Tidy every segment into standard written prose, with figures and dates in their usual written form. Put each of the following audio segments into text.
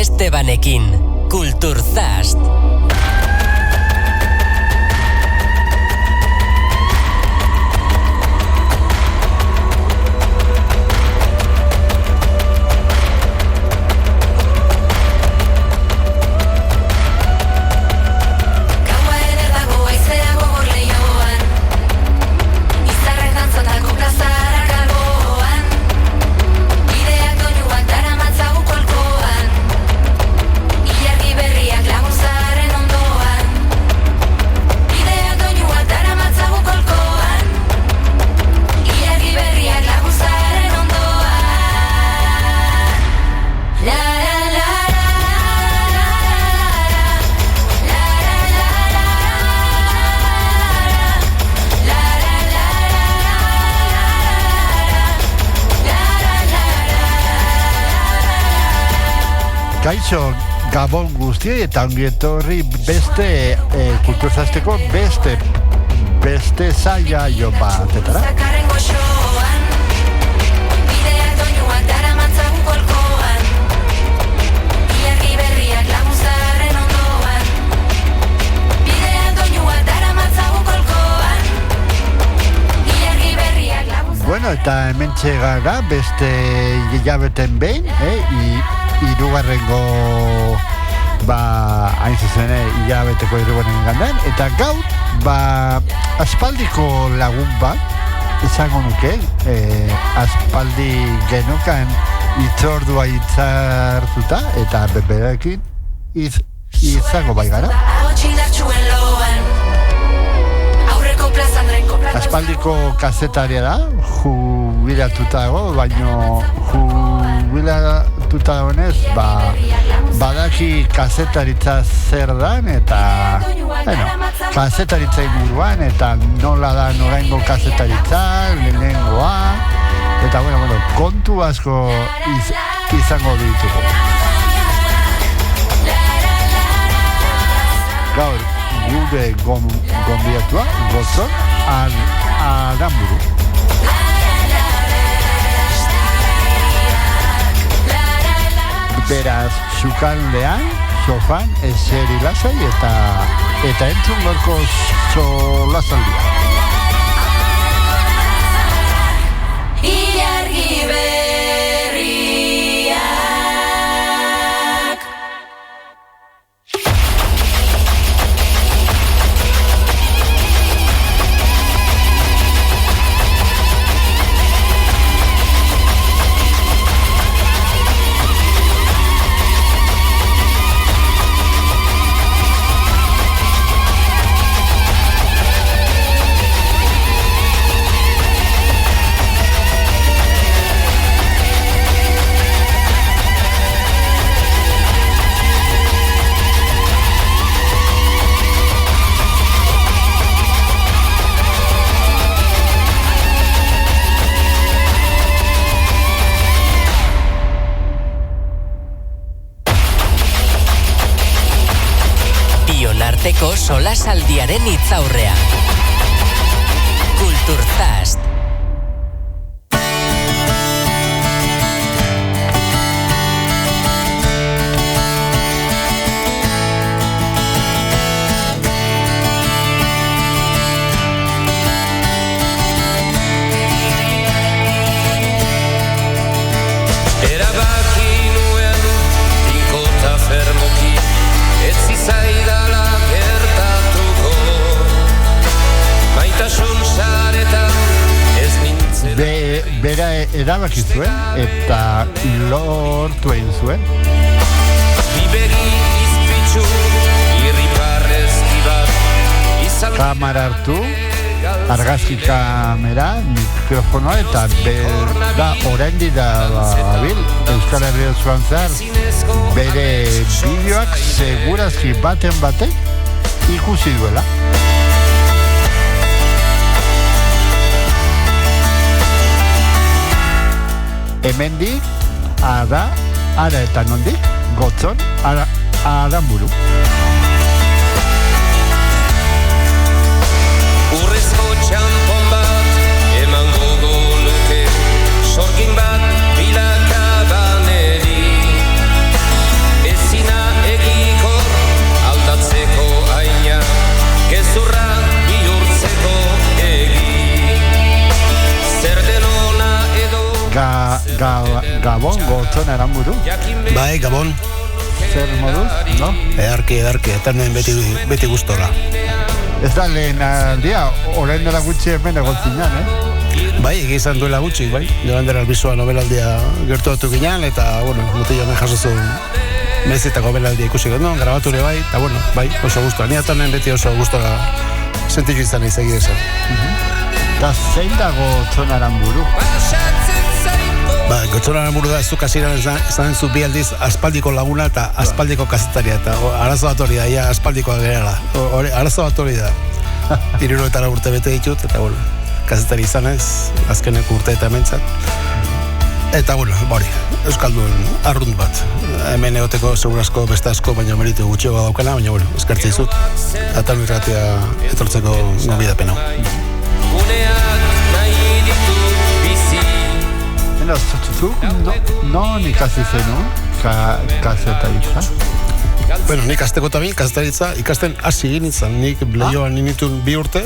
Estebanekin, Kulturzast. Kaixo Gabon guztioi eta ongietorri beste Kulturzasteko beste saio batetara. Bueno, eta hementxe gara beste hilabeten behin, hirugarrengo hain zuzen hilabeteko hirugarrengo gandan, eta gaur aspaldiko lagun bat izango nuke, aspaldi genukan itzordua itzartuta eta beberekin izango bai gara. Aspaldiko kazetaria da, jubilatuta dago, baino jubilatuta dagoenez, badaki kazetaritza zer dan, eta, kazetaritza inguruan, eta nola da noraingo kazetaritza, lehenengoa, eta, kontu asko izango ditugu. Gaur, gure gonbidatua, Gotzon Aramburu. Beraz, sukaldean, sofan, eseri lasai eta entzun gorko solasaldia. Ilargi berriak. Arteko solasaldiaren hitzaurrea. Kulturzast. Erabaki nuen tinkota fermoki etzi zaidala bera erabaki zuen eta lortu egin zuen. Kamera hartu, argazki kamera, mikrofonoa eta bera oraindik da bil Euskal Herria osoan zehar bere bideoak segurazki batek ikusi duela. Hemendik, ara eta nondik, Gotzon, Aramburu. Urrezko txampon bat, eman gogo nuke, sorgin bat bilakabaneri. Ez Gabon, Gotzon Aramburu. Bai, Gabon. Zer moduz, no? Edarki, eternen beti gustora. Ez da lehen aldia, orain dela gutxi hemen egotzinan, Bai, egizan duela gutxi, bai. Joan dela albizua nobelaldia gertu datu ginean, eta, bueno, mutillo hemen jasozu mezetako belaldia ikusi genuen, grabature bai, eta, bueno, bai, oso gustora. Ni eternen beti oso gustora sentitu izan izan egizan. Eta zein dago Gotzon Aramburu? Gotzon Aramburu da, zuk hasieran esan zu bi aldiz aspaldiko laguna eta aspaldiko kazetaria, eta arazo bat hori da, ia aspaldikoa gerala. Arazo bat hori da. 70 urte bete ditut, eta, bueno, kazetari izan ez, azkeneko urte eta mentzat. Eta, bueno, hori, euskaldun arrunt bat. Hemen egoteko segurazko beste asko, baina meritu gutxiago daukana, baina, bueno, eskertze izut. Eta irratia etortzeko gobidapena. Zuk non ikasi zenun kazetaritza? Bueno, nik azteko tabi, kazetaritza ikasten hasi egin izan. Nik Leioan ninitun 2 urte,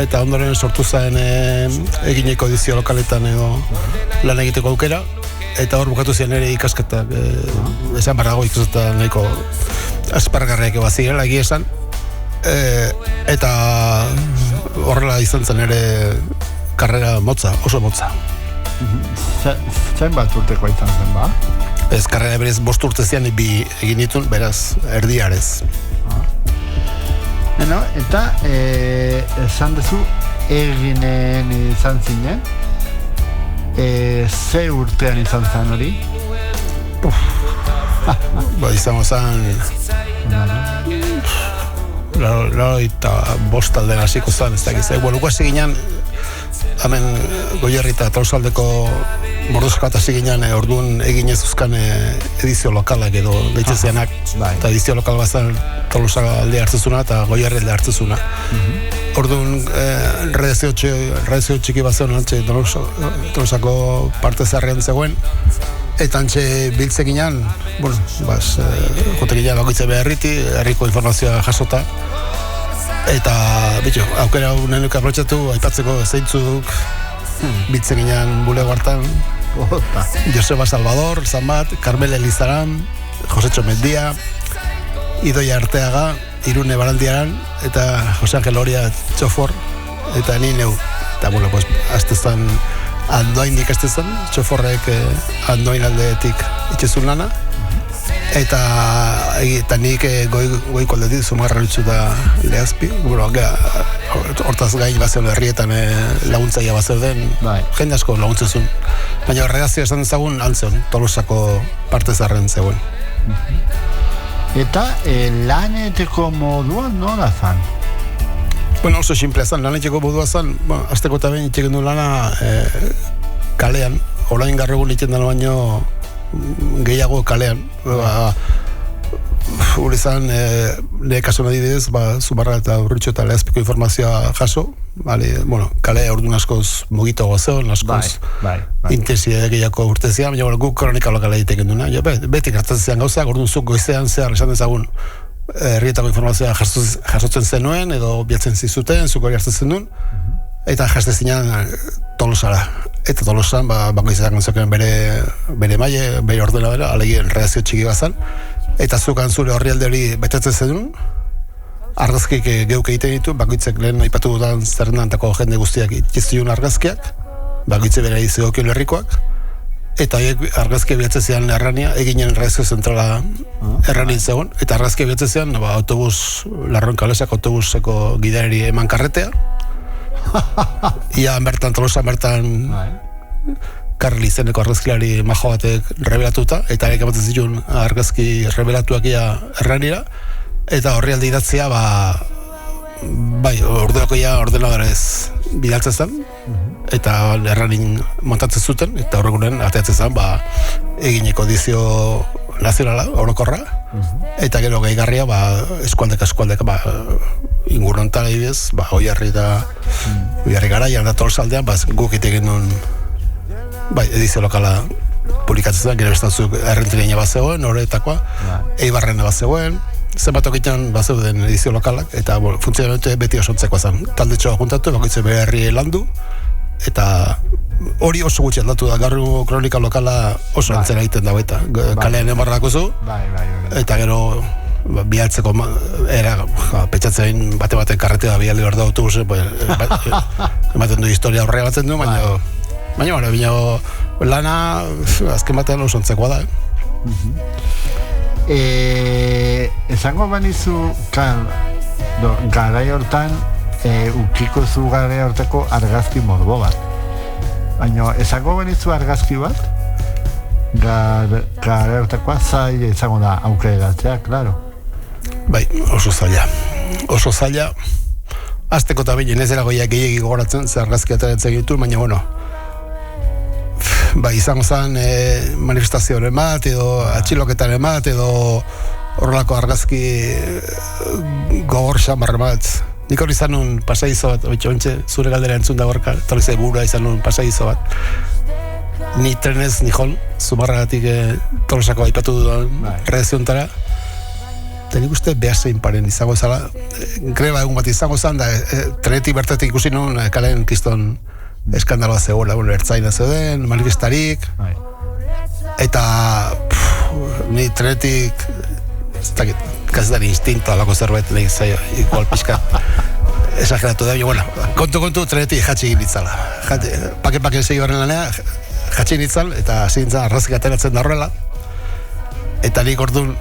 eta ondoren sortu zen egineko edizio lokaletan edo lan egiteko aukera, eta hor bukatu ziren ere ikasketak, esan barrago ikasketak nahiko aspargarriak bazirela egia esan, eta horrela izan zen ere karrera motza, oso motza. Zain bat urtekoa izan zen, ba? Ez, karrera berez 5 urte zian bi egin ditun, beraz, erdiarez. Eta, esan duzu, eginen izan zinen, ze urtean izan zen hori? Izango zen... Eta 5 alden hasiko zen, ez dakiz. Luko hasi ginen, hemen Goierri eta Tolosaldeko Mordoska eta hasi ginen, orduan eginez uzkan edizio lokalak edo deitzezianak. Eta edizio lokal bat zen Tolosa alde hartzezuna eta Goierri alde hartzezuna. Orduan, redezio txiki bat zegoen antxe Tolosako parte zarrean zegoen. Eta antxe biltze ginen, bueno, jote ginen bakoitze beharriti, herriko informazioa jasota. Eta, bitxo, aukera unenuka aprotxatu, aipatzeko zeintzuk biltze ginen bulego hartan. Joseba Salvador, Zambat, Carmel Elizaran, Josetxo Mendia, Idoia Arteaga, Irune Barandiaran, eta Jose Angel Oria txofor, eta ni neu. Eta, bueno, pues, aztezan Andoain ikastezan, txoforrek Andoain aldeetik itxezun lana, eta nik goiko aldetik Zumarra Lutsu da Lehazpi, hortaz gain bazen herrietan laguntzaia bazen, jende asko laguntzezun, baina redazioa esan dezagun altzeon, Tolosako parte zarren zegoen. Eta laneteko moduan nola zan? Bueno, oso simplea zan, laneteko modua zan, azteko eta behin itxeken du lana kalean, orain gaur egun itxen dela baino gehiago kalean. Hori zan, nire kasu adibidez, Zumarra eta Urritxo eta Lehazpiko informazioa jaso, kale orduan askoz mugito gozeon, askoz intensidade gehiago urtezian, baina guk kronika lokala egiteken duna. Beti gertatzen gauzak, orduan zuk goizean zehar esan dezagun herrietako informazioa jasotzen zenuen edo biatzen zizuten, zuk hori hartzen duen, eta jastezinan Tolosara. Eta Tolosan, bakoitzak zoken bere maile, bere ordenadora, alegien redazio txiki bazan, eta zukan zure horri alde hori betetzen zenuen, argazkik geuk egiten ditu, bakoitzak lehen aipatu dudan zerrendantako jende guztiak itxiztuen argazkiak, bakoitze bere izegokio herrikoak, eta argazkia bilatzen zian errania, eginen redazio zentrala erranin zegoen, eta argazkia bilatzen zian, autobus, Larron Kalesak autobuseko gidareri eman karretea, ia bertan, Tolosan bertan Karli izeneko argazkilari majo batek rebelatuta, eta arek ematen zituen argazki rebelatuak ia erranira, eta horri alde idatzia ordenako ia ordenadorez bidaltzen zen, eta erranin montatzen zuten, eta horregunen ateatzen zen egineko edizio nazionala, orokorra, eta gero gehigarria eskualdeka ingurrontan egibez, Oiarri garaian da Tolosaldean, guk egiten duen edizio lokala publikatzen zen, gero estatzuk errentrineina bat zegoen, horretakoa, Eibarrena bat zegoen, zenbatok egiten bat zeuden edizio lokalak, eta funtzionamentu beti osontzekoa zen. Talde txoa juntatu, bakoitze berri landu, eta hori oso gutxi aldatu da, gaur kronika lokala oso antzera egiten dago eta kalean emarra dakozu, eta gero bialtzeko petxatzen bate karretera bialdi behar da autobus, ematen du historia horrega batzen du, baina lana azken batean oso antzekoa da. Esango banizu garai hortan ukiko zu garai hortako argazki morbo bat, baina esango banizu argazki bat garai hortakoa zaila izango da aukeratzea, klaro. Bai, oso zaila azteko eta bilen ez dela goiak gehiagi gogoratzen ze argazki ateratzen ditu, baina bai, izango zen manifestazioaren bat edo atxiloketaren bat edo horrelako argazki gogor xamarra bat. Nik hori izan nun pasaizo bat, ontxe, zure galdera entzun da gorka, torrizai burua izan nun pasaizo bat. Ni trenez, ni jol, zumarragatik Tolosako aipatu dudan redakziontara. Eta nik uste behasein paren izango zala. Greba egun bat izango zan, da trenetik bertatik ikusi nun kalen kiston eskandaloa zegoela, ertzaina zeuden, manifestarik, eta ni trenetik kazetari instinto alako zerbait nahi zaio, igual pixka esageratu da, kontu trenetik jatsi egin itzala. Pake segi horren lanea, jatsi egin itzal, eta zintzen arrazki ateratzen da horrela, eta nik orduan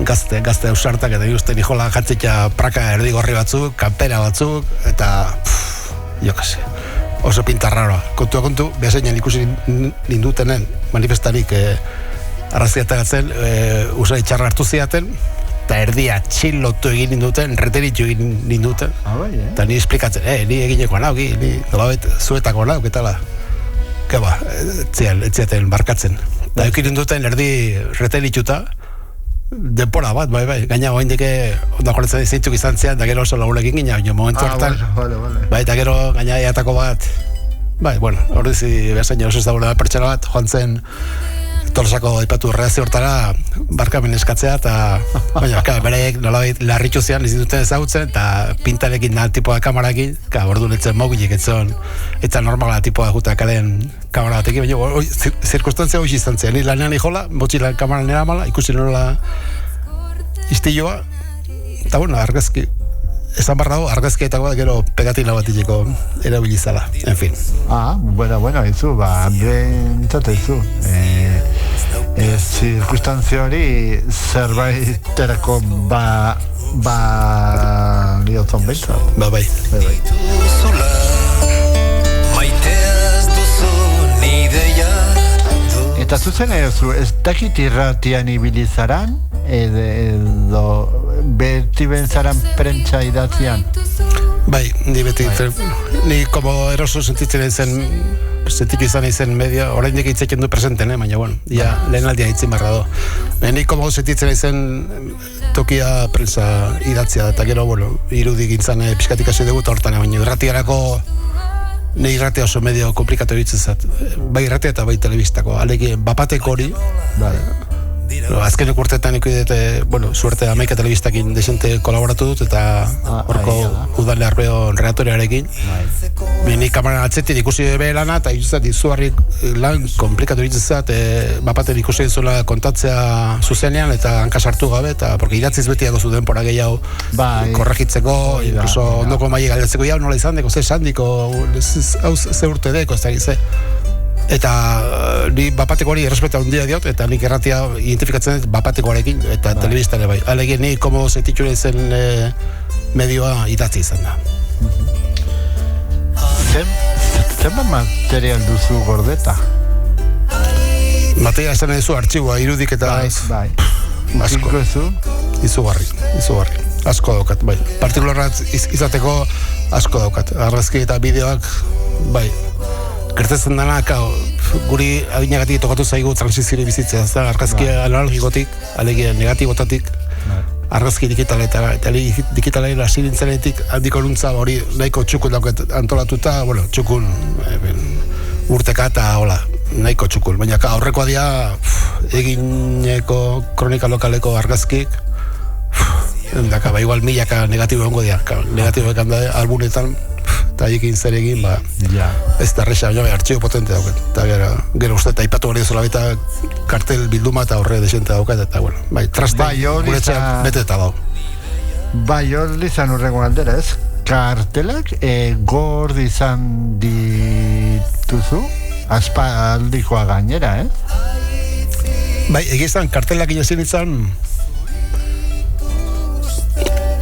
gazte ausartak, eta nik nijola jatzekia praka erdigorri batzuk, kanpera batzuk, eta jo kasi, oso pinta raroa. Kontu, behaseinan ikusi nindutenen manifestarik arrazki ateratzen, usai txarra hartu ziaten, eta erdia txilotu egin ninduten, reteritu egin ninduten, eta ni esplikatzen, ni eginekoa nauk, ni nolabait zuetako nauk, eta la, keba, etziaten barkatzen. Da eukin ninduten erdi reterituta, denpora bat, bai, gaina oindike ondakoretzen zintzuk izan zean, da gero oso lagulekin gina, momentu hartan, bai, eta gero gaina eatako bat, bai, hori zi behasaino oso ez da pertsona bat, joan zen Tolosako aipatu redakzio hortara barkamen eskatzea, eta baina, bereik nolabait larritxu zean izin duten ezagutzen, eta pintarekin da tipoa kamarakin, orduan etzen mogilik etzen normala tipoa juta kalen kamara batekin, baina zirkustantzia hoxi izan zen, ni lanean ijola, motxila kamara nera mala, ikusi nola iztilloa, eta argazki, esan barra dago, argazkietako da gero pegatina bat itxeko erabilizala, en fin. Bueno, izu, bentsate izu. Zirkustantzia hori zerbaiterako liotzon bentsat. Bai. Eta zuzen edo ez dakit irratian ibilizaran edo beti benzaran prentsa idatzian? Bai, ni beti ni como eroso sentitzen izan izen media, orain dik itzeken du presenten, baina lehen aldia itzin barra do. Ni como sentitzen izen tokia prensa idatzia, eta gero, irudik gintzan pixkatik hasi dugu hortan, baina irratiarako ni irratia oso medio komplikatu ditzen zat. Bai irratia eta bai telebistako, alegi bapateko hori, azkenek urteetan ikuidete, suerte Amaika telebistakin desente kolaboratu dut, eta horko udale arbeo redaktorearekin. Ni kamara atzetik ikusi bere lana, eta izugarri lan komplikatu ditzezat, bapaten ikusi dizuela kontatzea zuzenean, eta hankasartu gabe, eta porque idatziz beti dago zu denpora gehiago korregitzeko, incluso ondoko maile galdatzeko, nola izan deko, ze sandiko, hau ze urte deko, ez da gize. Eta ni bapateko hori errespeta handia diot, eta nik erratia identifikatzen dut bapatekoarekin, eta telebistare bai. Alegin ni komo sentitxure zen medioa idatzi izan da. Zenba material duzu gordeta? Material esan duzu artxiboa, irudik eta... Bai. Asko. Izugarri. Asko daukat, bai. Partikularrat izateko asko daukat. Argazki eta bideoak, bai. Gertetzen dana, guri adinagatik tokatu zaigu transizioa bizitzea, ez da, argazki analogikotik, alegia negatibotatik, argazki digitaleta, eta digitalera zirintzenetik handiko nuntza hori nahiko txukun dauket antolatuta, txukun urteka eta nahiko txukun, baina aurrekoa dia egineko kronika lokaleko argazkik, igual milaka negatibo egongo dia, negatibo ekan da albunetan, eta ekin zer egin, Ja. ez da erresa, baina artxibo potente daukat. Eta gero uste, eta ipatu hori zola baita kartel bilduma eta horre desente daukat, eta bueno, bai, traste, guretxean bete eta dago. Bai, hori izan urrengo galdera, ez? Kartelak gordi izan dituzu? Aspaldikoa gainera, ez? Bai, egizan, kartelak inazien izan,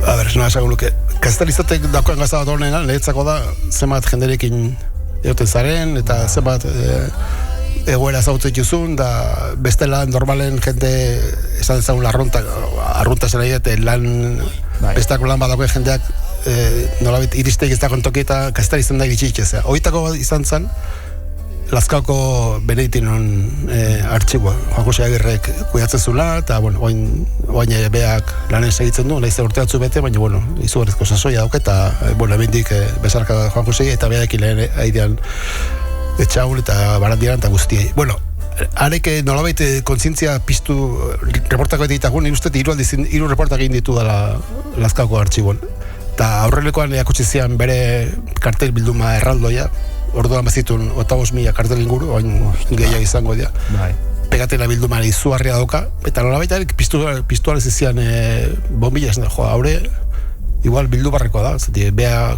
a ber, noa esagun luke, kastelizatek dakoen gazta bat horrenean, lehetzako da, zenbat jenderekin egoten zaren, eta zenbat egoera zautzen juzun, da bestela normalen jende esan ezagun arrunta zen nahi, lan, bestako lan badakoen jendeak nolabit iristeik ez dagoen toki eta kastelizan da iritsitxezea. Hoitako izan zen, Lazkaoko Beneditinon artxiboa, Juan Jose Agirrek kuidatzen zula, eta, bueno, oain beak lanen segitzen du, nahiz urte batzu bete, baina, bueno, izugarrizko sasoia dauke, eta, bueno, ebendik bezarka Juan Jose eta beakin lehen aidean etxaul eta barandiaran eta guztiei. Bueno, arek nolabait kontzientzia piztu reportako editagun, irustet hiru reportak egin ditu dela Lazkaoko artxiboan. Eta aurrelekoan eakutsi zian bere kartel bilduma erraldoia, orduan bazitun 85.000 kartel inguru, oain gehiago izango dira. Pegatena bildumari izugarria dauka, eta nolabait piztuaren zizian bombilla esan da, haure, igual bildu barrekoa da, zati, bea,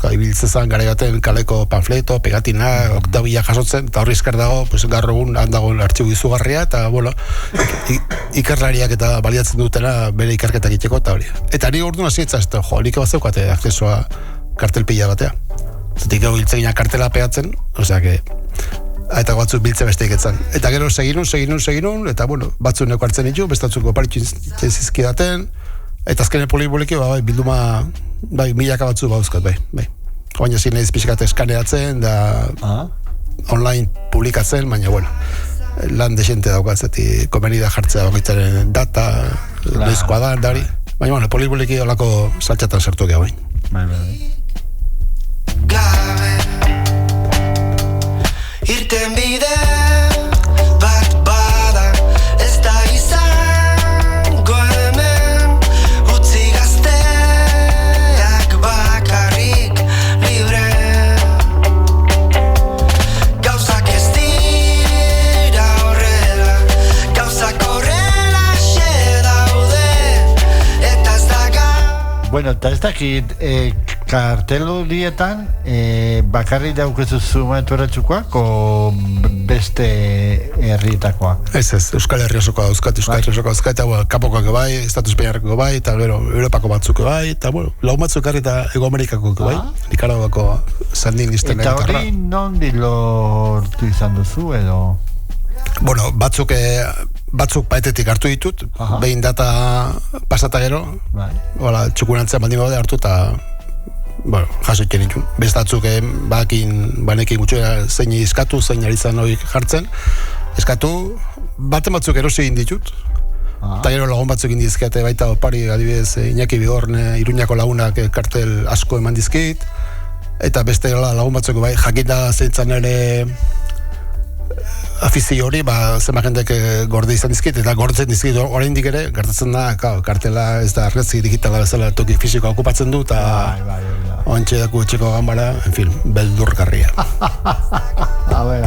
ibiltzen zen gara baten kaleko panfleto, pegatina, oktabila jasotzen, eta horri eskar dago, pues, gaur egun handago artxibo izugarria, eta, bueno, ikerlariak eta baliatzen dutena bere ikerketak itxeko, eta hori. Eta ni orduan hasi etzaz, nik bazeukate akzesoa kartelpila batea. Zatik ego hiltzen gina kartela pegatzen, osea que, eta batzuk biltze besteik etzan. Eta gero seginun, eta, bueno, batzuk neko hartzen ditu, bestatzuk oparitxin zizkidaten, eta azkenen poliboliki, bilduma, milaka batzu bauzkat, bai. Baina zin nahiz pixkat eskaneatzen, da online publikatzen, baina, bueno, lan desente daukat, zati komenida jartzea bakoitzaren data, noizkoa da, dari. Baina, bueno, poliboliki olako saltxatan sartu geha, bai. Gabe irten bide bat bada ez da izango hemen utzi gazteak bakarrik libre gauzak ez dira horrela gauzak horrela xe daude eta ez da Bueno, eta ez dakit karteludietan bakarri daukezu zumeturatxukoak o beste herrietakoa? Ez, Euskal Herri osokoa dauzkat, eta kapokoak bai, Estatu Espainiarrako bai, eta gero Europako batzuk bai, eta bueno, lau batzuk eta Ego Amerikako bai, Nikaragako Sandin listen eta hori nondi lortu izan duzu edo? Bueno, batzuk paetetik hartu ditut, behin data pasata gero, hola, txukunantzea baldin baude hartu eta bueno, jaso iken ditun. Bestatzuk banekin gutxera zein eskatu, zein arizan hori jartzen. Eskatu, batzuk erosi egin ditut. Eta gero lagun batzuk egin dizkiate baita opari, adibidez, Iñaki Bigorne, Iruñako lagunak kartel asko eman dizkit. Eta beste lagun batzuk bai, jakinda zeintzan ere afizio hori, zenba jendek gorde izan dizkit, eta gordetzen dizkit oraindik ere, gertatzen da, kartela ez da argazki digitala bezala toki fisikoa okupatzen du, eta ontxe daku etxeko gambara, en fin, beldurgarria. A ver.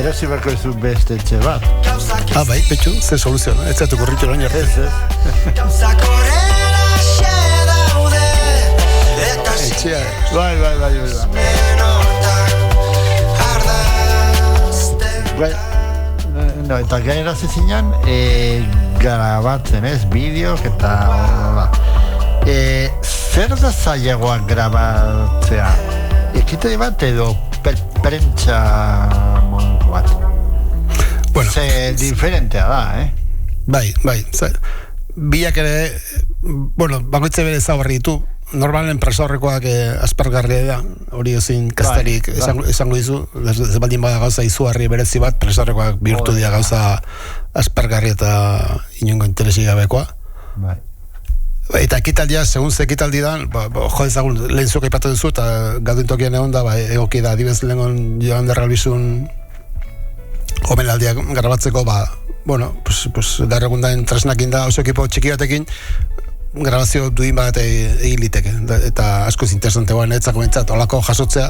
Erosi berko ez beste etxe bat. Bai, betxu, ze soluzio, ez zaitu korritu orain arte. Etxea, bai. No, eta gainera zezinan grabatzen, bideok eta zer da zailagoak grabatzea? Ekitari bat edo prentsa montu bat? Bueno, ze diferentea da, Bai, biak ere, bueno, bakoitze bere zabarri ditu. Normalen presaurrekoak aspergarria da, hori ezin kastarik esango dizu, ez baldin bada gauza izugarri berezi bat, presaurrekoak bihurtu dira gauza aspergarria eta inongo interesi gabekoa. Eta ekitaldia, segun ze ekitaldi da, jo ezagun lehen zuek aipatu duzu, eta gaudin tokian egon da, egoki da, adibez lehen joan derralbizun omenaldiak grabatzeko, bueno, darregundaen tresnakin da, oso ekipo txiki batekin, grabazio duin bat egin liteke, eta askoz interesante guan, etzako bentsat, olako jasotzea,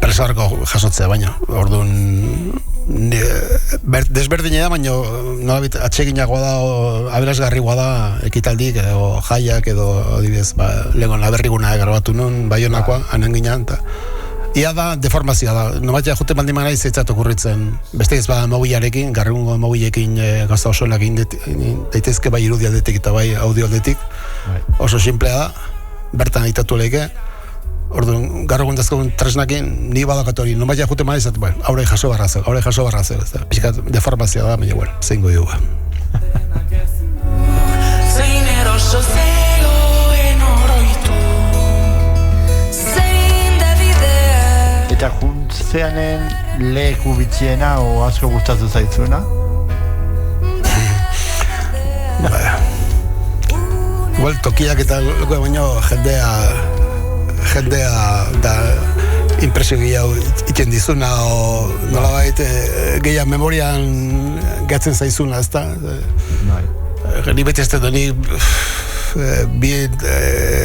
presarko jasotzea, baina, orduan, desberdina da, baina nolabit atseginagoa da, aberasgarrigoa da, ekitaldik, edo jaiak, edo adibidez, legon laberriguna grabatu nun, Baionakoa, anen ginean, eta ia da, deformazioa da, nomatia jute baldin manaiz eitzat okurritzen, beste ez mobilarekin, garrigungo mobilekin gauza osoenak daitezke bai irudi aldetik eta bai audio aldetik, oso simplea da, bertan aitatu lehike, orduan, garro guntazkoen tresnakin, ni badakatori, nomatia jute manaiz, aurre jaso barra zer, pixkat deformazioa da, baina, bueno, zeingo dugu. Zein eroso zegoen oroitu, zein da bidea. Eta juntzeanen leku bitxiena o asko gustatu zaitzuna? Igual tokiak eta loko baino jendea da impresio gehiago iten dizuna o nolabait gehiago memorian gatzen zaizuna, ezta? Ni beti ez dut, ni bi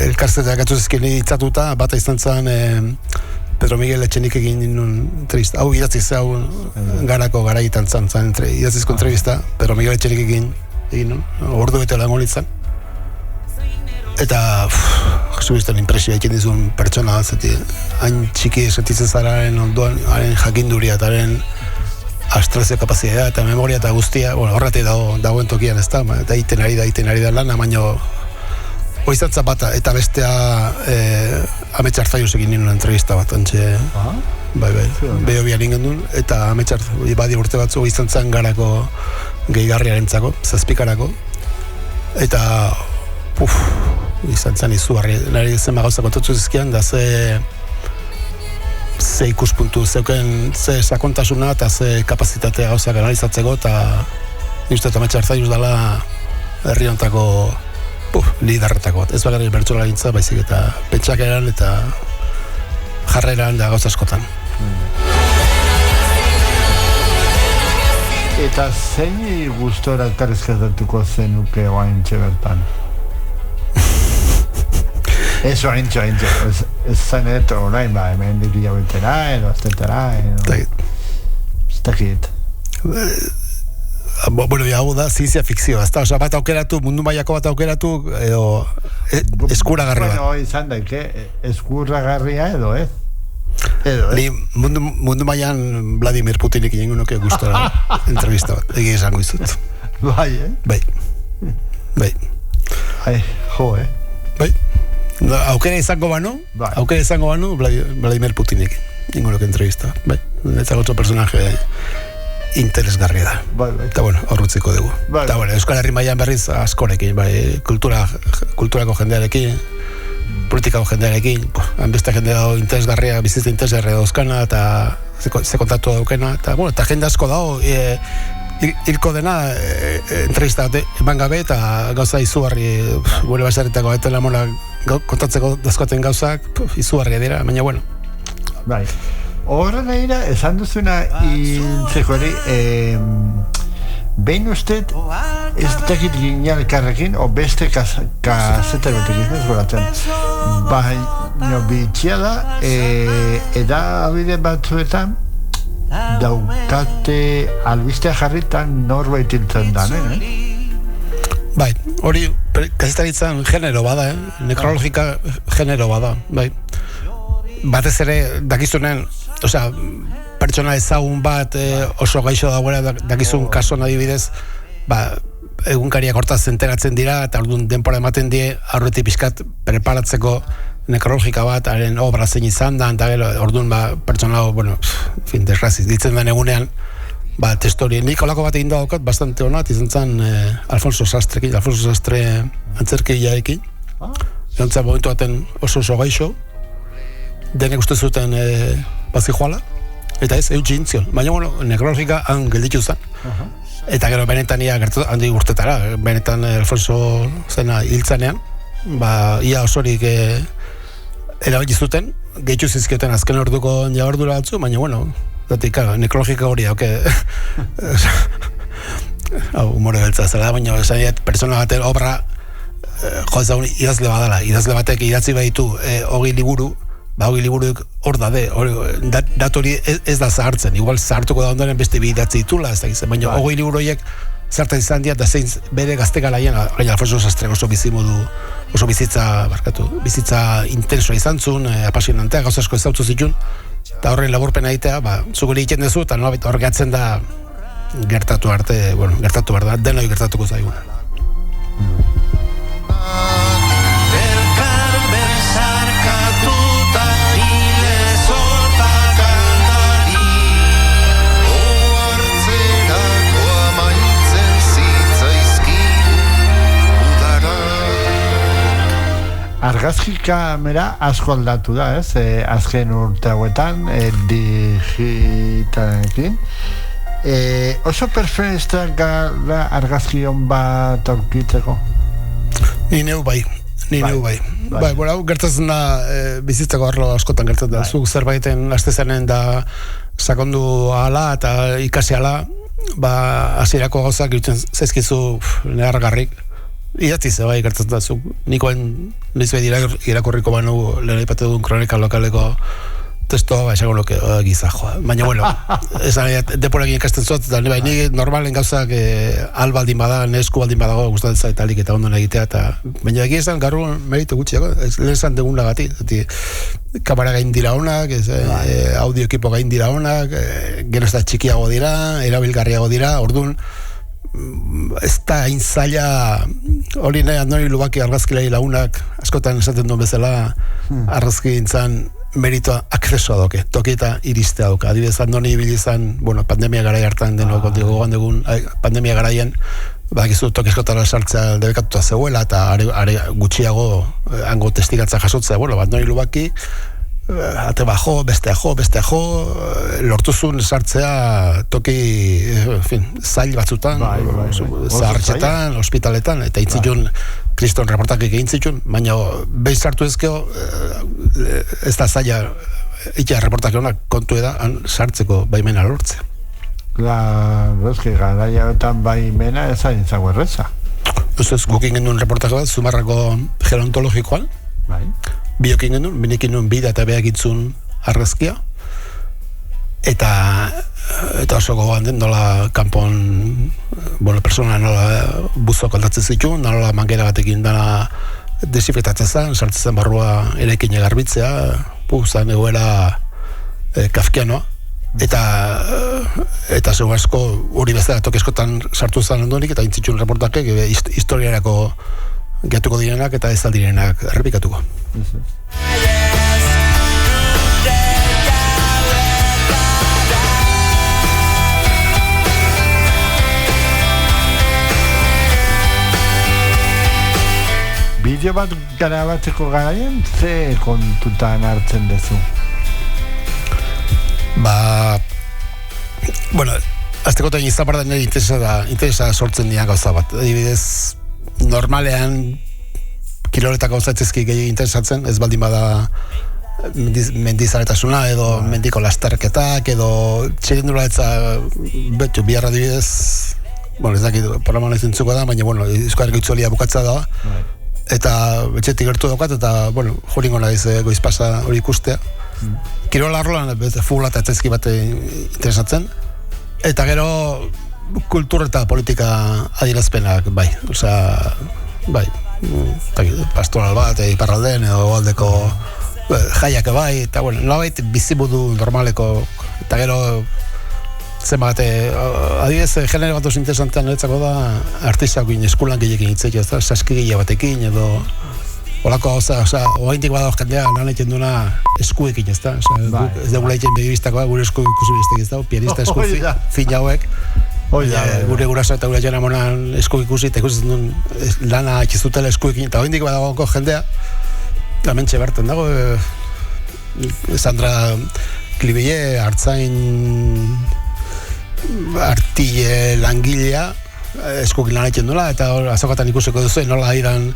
elkarzetak gatzuzizkin itzatuta, bata izan zen Pedro Miguel Etxenik egin nun entrevista. Hau idatziz, hau garako garaitan zan idatzizko entrevista, Pedro Miguel Etxenik egin nun, ordu bete lan honitzen. Eta, zubizten impresioa egin dizun pertsona bat, zeti, hain txiki sentitzen zararen ondoan, haren jakinduria eta haren abstrakzio kapazitatea eta memoria eta guztia, bueno, horretik dagoen tokian ez da, eta iten ari da lana, baino hoizatza bata, eta bestea Amets Arzaiuz egin ninen entrevista bat, antxe, bai, beho bian ingen duen, eta Amets Arzaiuz, badi urte batzu izan zen garako gehigarriarentzako, zazpikarako, eta, izan zen izugarri, nari zenba gauza kontatu zizkian, da ze ikuspuntu zeuken, ze sakontasuna eta ze kapazitatea gauzak analizatzeko, eta uste Amets Arzaiuz dela herri hontako liderretako bat. Ez bakarrik bertsolagintza, baizik eta pentsakeran eta jarreran da gauza askotan. Eta zein gustora elkarrizketatuko zenuke oaintxe bertan? Ez oaintxe, ez zanet orain, hemen diria betera, edo aztetera, ez dakit. Bueno, hau da zientzia fikzioa, ezta? Osa, bat aukeratu, mundu mailako bat aukeratu, edo eskuragarri bat. Bueno, izan daike, eskuragarria edo, ez? Ni mundu mailan Vladimir Putinik ingo nuke gustora entrevista bat, egia esango izut. Bai, Bai. Ai, jo, Bai. Aukera izango banu, Vladimir Putinik ingo nuke entrevista, bai. Eta otro personaje interesgarria da. Bai. Eta bueno, horrutziko dugu. Eta bueno, Euskal Herri mailan berriz askorekin, bai, kulturako jendearekin, politikako jendearekin, hanbeste jende dago interesgarria, bizitza interesgarria dauzkana, eta ze kontatu daukena, eta bueno, eta jende asko dago, hilko dena entrevista eman gabe, eta gauza izugarri, gure basaretako eta lamola kontatzeko dazkoaten gauzak, izugarria dira, baina bueno. Bai. Horren egira, esan duzuna intzeko ere, behin usted, ez dakit ginean elkarrekin, o beste kaseta betekin ez goratzen. Baina bitxia da, edabide batzuetan, daukate albistea jarritan norbait hiltzen da, Bai, hori kazetaritzan genero bada, nekrologika genero bada, bai. Batez ere, dakizunen, osea, pertsona ezagun bat oso gaixo dagoela dakizun kasuan adibidez, egunkariak hortaz enteratzen dira, eta orduan denpora ematen die, aurretik pixkat preparatzeko nekrologika bat, haren obra zein izan da, eta gero, orduan pertsona, bueno, desgraziz, ditzen den egunean, testu hori, nik olako bat egin daukat, bastante honat, izan zen Alfonso Sastre antzerkiarekin, egontzea momentu baten oso gaixo, denek uste zuten bazijoala, eta ez, eutxi intzion. Baina, bueno, nekrologika han gelditu zen. Eta gero, benetan ia gertu handi urtetara, benetan Alfonso zena hiltzanean, ia osorik erabili zuten, gehitu zizkioten azken orduko jabardura batzu, baina, bueno, nekrologika hori, humore beltza zela, baina esan diat, pertsona baten obra jodezagun idazle badala, idazle batek idatzi baditu 20 liburu, hogei liburuk hor dade, dat hori ez da zahartzen, igual zahartuko da ondoren beste bi idatzi ditula, ez da gizien, baina 20 liburu horiek zartan izan dira, da zein bere gaztekalaien, Alfonso Sastre oso bizimodu, oso bizitza intensoa izan zuen, apasionantea, gauza asko ezautu zituen, eta horren laburpen egitea, zuk hori egiten dezu, eta nolabait hor gatzen da gertatu behar da, denoi gertatuko zaiguna. Argazki kamera asko aldatu da, ez? Azken urte hauetan, digitalekin. Oso perfeztak gara argazki hon bat aurkitzeko? Ni neu bai. Bai, gertatzen da, bizitzako arlo askotan gertatzen da. Zuk zerbaiten astezenen da sakondu ala eta ikasi ala, hasierako gauzak irutzen zaizkizu nehargarrik. Idatzi ze bai gertatzen da, zuk nikoen nizbait irakurriko banu lehen aipatu duen kronika lokaleko testoa, esango loke giza joa. Baina, bueno, deporekin ikasten zuat, eta ni normalen gauzak albaldin bada, nesku baldin badago, gustatzen zaitalik eta ondoen egitea, eta baina egia esan, garru meritu gutxiago, lehen esan degun lagatik, kamera gain dira honak, audio ekipo gain dira honak, gero ez da txikiago dira, erabilgarriago dira, orduan, ez da hain zaila hori nahi Andoni Lubaki argazkilari lagunak askotan esaten duen bezala argazki gintzan meritoa akzesoa doke, toki eta iristea doke. Adibidez Andoni bilizan, pandemia garai hartan denok gogoan dugun pandemia garaien badakizu toki eskotara sartzea debekatuta zeuela eta are gutxiago hango testigatza jasotzea, Andoni Lubaki ate bajo, beste ajo, lortuzun sartzea toki, zail batzutan, zahartxetan, ospitaletan, eta intzitun, kriston reportakik egin zitun, baina behin sartu ezkeo, ez da zaila, ikia reportak honak kontu edan, sartzeko baimena lortzea. Eske, garaiagoetan baimena ez hain zago erreza. Ez gukin genuen reportak bat, Zumarrako gerontologikoan, biokin genuen, binekin nuen bida eta behakitzun argazkia, eta oso gogoan den, nola kanpon, persona nola buzok aldatzen zituen, nola mangera batekin dana desifretatzen zen, sartzen zen barrua erekin egarbitzea, zan egoera kafkianoa, eta zeu asko hori bezala tokeskotan sartu zen ondonik, eta intzitxun reportakek historiarako geatuko direnak eta ez aldirenak errepikatuko. Bideo bat garabatzeko garaien, ze kontutan hartzen dezu? Aztekotan izapartan nire interesa sortzen dian gauza bat. Adibidez, normalean kiloretako gauzatzezki gehiago interesatzen, ez baldin bada mendizaretasuna edo mendiko lasterketak edo txirindula betu biharra adibidez, ez dakit programan ez entzuko da, baina izkoareko itzualia bukatza da, eta etxetik gertu daukat, eta joringo nahiz goizpasa hori ikustea. Kirola arloan futbola eta etzezki bat interesatzen, eta gero kultur eta politika adierazpenak, pastoral bat, iparralden edo aldeko jaiak bai, eta nolabait bizibudu normaleko, eta gero zenbat, adibidez, genero bat oso interesantean niretzako da artistakoin eskulan gehiekin hitzeik, saskigile batekin, edo olako gauza, oaindik badago jendea lan egiten duena eskuekin, ez dugu egiten begibiztakoa, gure esku ikusi biztek ez dago, pianista esku fin hauek, gure gurasa eta gure jena monan esku ikusi, eta ikusi duen lana ikizutela eskuekin, eta oaindik badago jendea, gamentxe bertan dago, Sandra Klibille, hartzain artile langilea, eskuekin lan egiten duela, eta azokatan ikusiko duzu, nola iran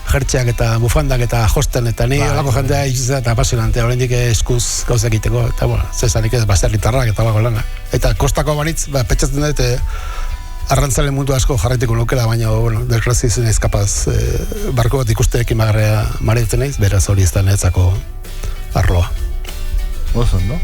jertxeak eta bufandak eta josten, eta ni olako jendea ikitzen eta apasionantea, horrendik eskuz gauzak egiteko, eta zezanik ez baserritarrak eta bako lanak. Eta kostako banitz, petxatzen dut, arrantzale mundu asko jarraiteko nukela, baina, bueno, desgraziz naiz kapaz barko bat ikusteekin magarrea maretzen naiz, beraz hori ez da netzako arloa. Oso, no?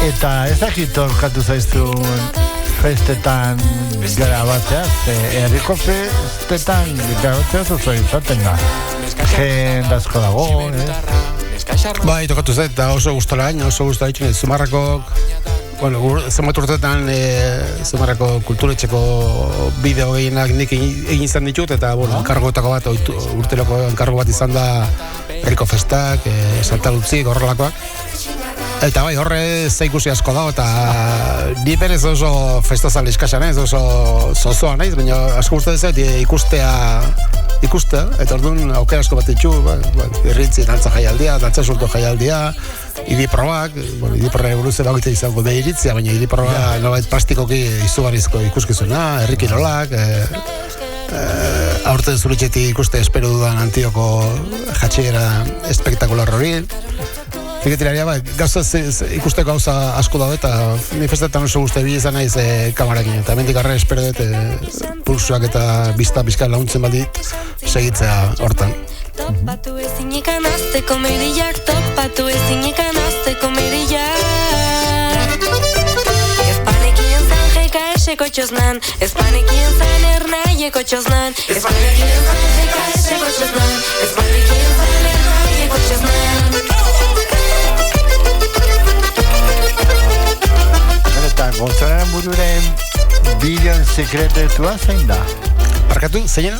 Eta ez dakit orkatu zaiztu festetan grabatzea, herriko festetan grabatzea oso izaten da. Jendazko dago, Bai, tokatu zait, eta oso gustolain, oso gustolain, Zumarrakok, bueno, zenbat urtetan Zumarrako kulturetxeko bideo gehienak nik egin izan ditut, eta, bueno, enkargotako bat, urteroko enkargo bat izan da herriko festak, Santa Lutzik, horrelakoak. Eta bai, horre zeikusi asko da, eta ni berez oso festazale eskaxa naiz, oso zozoa naiz, baina asko gustatzen zait ikustea, eta orduan aukera asko bat ditu, irrintzi dantza jaialdia, dantza surto jaialdia, idiprobak, bueno, idiprobak buruz bagoite izango da iritzia, baina idiprobak nolabait plastikoki izugarrizko ikuskizuna, herrikirolak, aurten zuritxetik ikuste espero dudan Antioko jatxiera espektakular hori. Fiketiraria, gauza ikusteko gauza asko dago, eta ni festetan oso guzti bi izan naiz kamarakin, eta mendik arre espero dut pulsuak eta bizta bizka laguntzen badit segitzea hortan. Topatu ezinekan azteko merillak, topatu ezinekan azteko merillak. Ezpanekien zan jeka eseko txosnan, ezpanekien zan ernaieko txosnan, ezpanekien zan jeka eseko txosnan, ezpanekien zan ernaieko txosnan. Eta Gonzalaren bururen bideoen sekretua zein da? Barkatu, zeinena?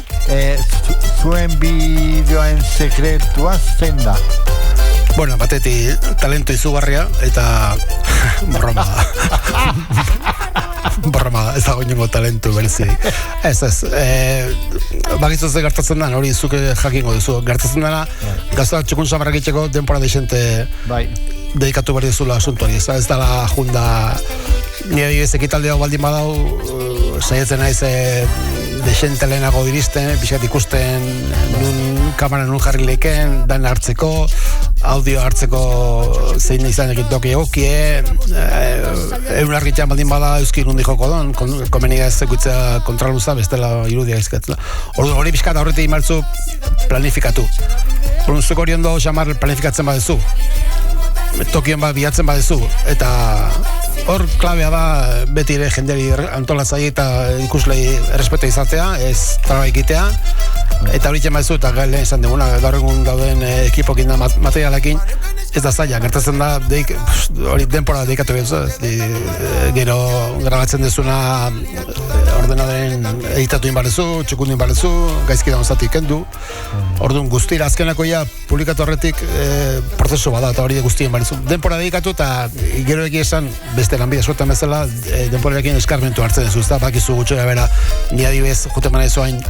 Zuen bideoen sekretua zein da? Bueno, bateti talento izugarria eta broma. Broma, ez dago inongo talentu berezi. Ez. Bakizu ze gertatzen da, hori zuke jakingo duzu. Gertatzen dena, gazta txukun samarrak itxeko denpora desente dedikatu behar dizula asuntuari. Ez dala junda, nire dibez ekitaldeo baldin badau, saietzen naiz desente lehenago diristen, pixkat ikusten nun kamara nun jarri leken, dan hartzeko, audio hartzeko zein izan egin toki egokie, egun argitxan baldin bada euski nundi joko don, komeniga ez zekuitzea kontraluza, bestela irudia ezkatzela. Hori pixkat aurretik imartzu planifikatu. Zuk hori ondo xamar planifikatzen badezu, tokion bat bilatzen badezu, eta hor klabea da beti ere jenderi antolatzai eta ikuslei errespeto izatea, ez traba egitea, eta hori txema ezu, eta lehen esan duguna, gaur egun dauden ekipokin da materialekin, ez da zaila, gertatzen da, hori denpora dedikatu behar, gero grabatzen dezuna ordenadaren editatu inbarezu, txukundu inbarezu, gaizki da onzatik kendu, orduan guztira azkenako ja publikatu horretik prozesu bada, eta hori guztien barezu. Denpora dedikatu eta gero eki esan beste lanbide askotan bezala, denporarekin eskarmentu hartzen dezu, ez da, bakizu gutxoa bera, ni adibez, jute mana ezo hain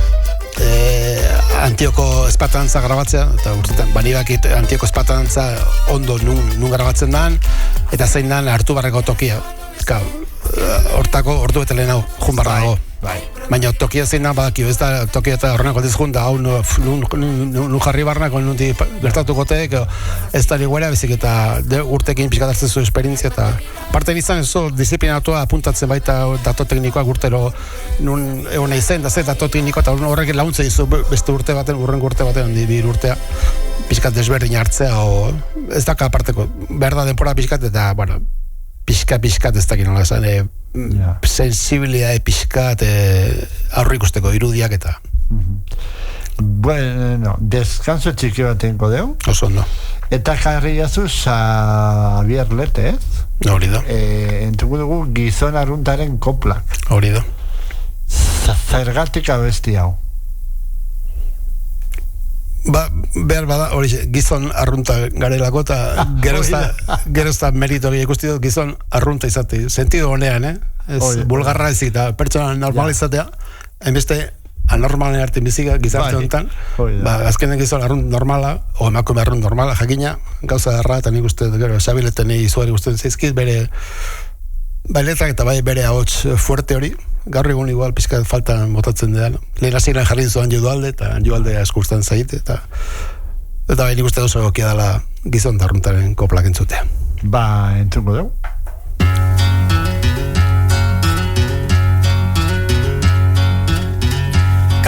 Antioko espatantza grabatzea, eta urtetan, bani bakit Antioko espatantza ondo nun grabatzen dan, eta zein dan hartu barreko tokia. Hortako ordu bete lehen hau, jun barra dago. Baina tokia zein da badakio, ez da tokia eta horrenako dizkun da, hau nun jarri barnako nundi gertatuko teek, ez da liguera, bezik eta urtekin pixkat hartzen zu esperientzia, eta parte bizan ez disiplinatua apuntatzen baita dato teknikoak urtero nun egon izen, da ze dato teknikoa, eta horrek laguntzen dizu beste urte baten, urrengo urte baten, bir urtea, pixkat desberdin hartzea, ez daka aparteko, behar da denpora pixkat, eta, bueno, pixkat ez dakit nola esan, sensibilidade pixkat aurre ikusteko irudiak eta. Bueno, descanso txiki bat tenko deu. Oso ondo. Eta jarri jazu Xabier Lete, ez? Hori da. Entzuko dugu Gizon Arruntaren koplak. Hori da. Zergatik abesti hau? behar bada, hori gizon arrunta garelako, eta gero ez da meritoria ikusti dut gizon arrunta izate, sentido honean, ez bulgarra ez eta pertsona normal izatea, hainbeste anormalen arte biziga gizarte honetan, azkenen gizon arrunt normala, o emakume arrunt normala, jakina, gauza darra, eta nik uste, gero, Xabileten izuari guztien zaizkit, bere letrak eta bai bere ahots fuerte hori, gaur egun igual pizkat faltan botatzen dean. Lehen hasieran jarri zuan Jodualde, eta Jodualde askustan zait, eta bai nik uste oso egokia dela gizon arruntaren koplak entzutea. Ba, entzuko dugu.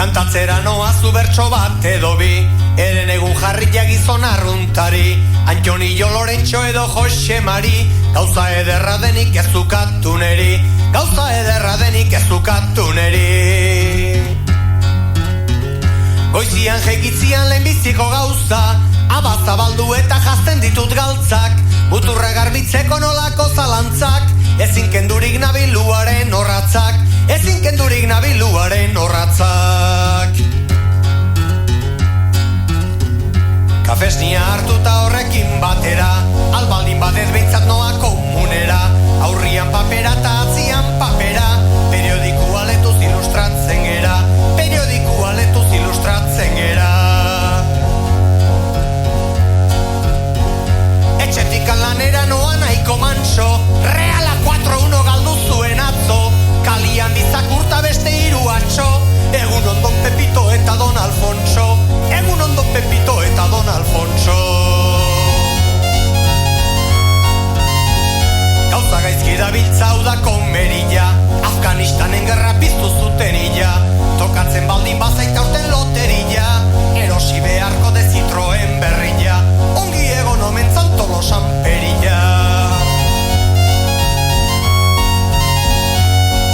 Kantatzera noa zu bertso bat edo bi, eren egun jarria gizon arruntari, Antxonillo Lorentxo edo Jose Mari, gauza ederra denik ez dukatu neri, gauza ederra denik ez dukatu neri. Goizian jekitzian lehenbiziko gauza, abazabaldu eta jazten ditut galtzak, muturra garbitzeko nolako zalantzak, ezin kendurik nabiluaren horratzak, ezin kendurik nabiluaren horratzak. Kafesnia hartuta horrekin batera, albaldin batez behintzat noa komunera, aurrian papera eta atzian papera, periodikua letuz ilustratzen gera, periodikua letuz ilustratzen gera. Etxetik lanera noa nahiko manso, Reala 4-1 galdu zuen atzo, kalian bizakurta beste hiru atxo, egun ondo Pepito eta Don Alfonso, egun ondo Pepito eta Don Alfonso. Gauza gaizki dabiltza hau da komerilla, Afganistanen gerra piztu zuten illa, tokatzen baldin bazaita urten loterilla, erosi beharko de Citroen berrilla, ongi egon omentzan Tolosan perilla.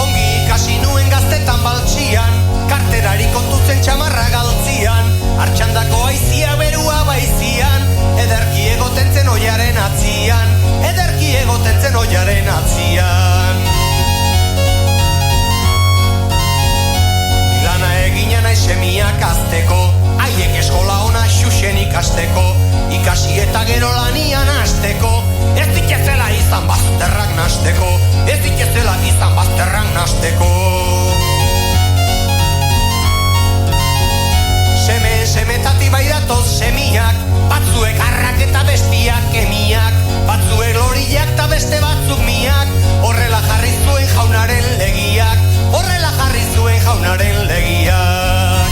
Ongi ikasi nuen gaztetan baltzian, karterari kontutzen txamarra galtzian, hartxandako aizia berua baizian, ederki egoten zen oiaren atzian, ederki egoten zen oiaren atzian. Milana egina nahi semiak azteko, haiek eskola ona xuxen ikasteko, ikasi eta gero lanian hasteko, ez dikezela izan bazterrak nasteko, ez dikezela izan bazterrak nasteko. Semetati bai datoz semiak, batzuek harrak eta bestiak emiak, batzuek loriak eta beste batzuk miak, horrela jarri zuen jaunaren legiak, horrela jarri zuen jaunaren legiak.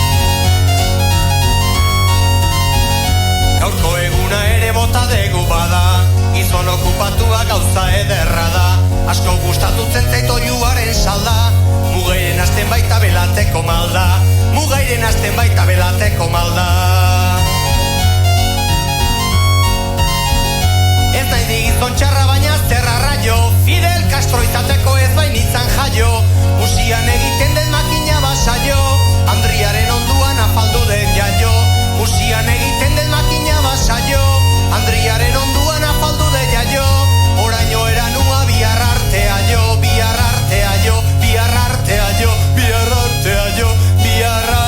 Gaurko eguna ere bota degu bada, gizon okupatua gauza ederra da, asko gustatutzen zait oiuaren salda, mugairen hasten baita belateko malda, mugairen hasten baita belateko malda. Ez nahi digizon txarra baina zerra raio, Fidel Castro izateko ez bain izan jaio, musian egiten den makina basaio, Andriaren onduan afaldu den jaio, musian egiten den makina basaio, Andriaren onduan afaldu den jaio, oraino eranua bihar artea jo, bihar artea jo, bihar artea jo, bihar artea jo, bihar artea